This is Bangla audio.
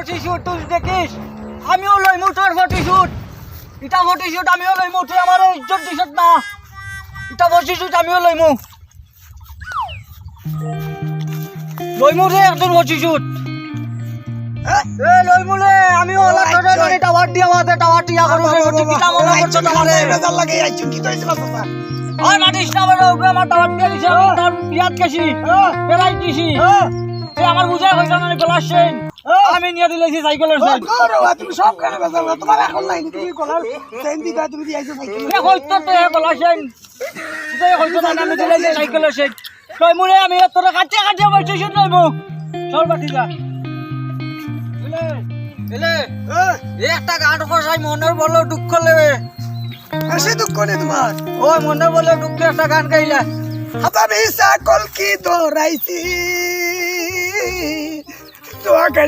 ফটোশুট তুই দেখিস আমিও লইমু তোর ফটোশুট এটা ফটোশুট আমিও লইমু তুই আমার ইজ্জত দিছ না এটা ফটোশুট আমিও লইমু রে একজন ফটোশুট এ লইমু রে আমিও ওলা তোর লই টাওয়ার দিয়া মাতে টাওয়ার দিয়া করু রে ফটো কিটা মনে করছ তোমারে বেজার লাগে আইছু কি তইছ বাবা আর মাটিস না বড় আমার টাওয়ার দিয়া দিছ তার বিয়াত কাশি পেলাই দিছি সে আমার বুঝাই হইছ না গলাস সেন আমি নিয়ে দিলেছি সাইকেলের সেন তুমি সব কেন বেজাল তোমার এখন নাই তুমি কলার সেন দিবা তুমি দিয়াইছো সাইকেল এ কইতো তে গলাস সেন বুঝাই হইছ না আমি দিলেছি সাইকেলের সেন কই মুরে আমি তোর কাছে কাছে বসে শুন লইমু চল বাতি যা এলে এ একটা গান কষাই মনের বলো দুঃখ লেবে আসে দুঃখ নেই তোমার ওই মনে বলে দুঃখে একটা গান গাইলা হাতা বিসা কলকি দৌড়াইছি তো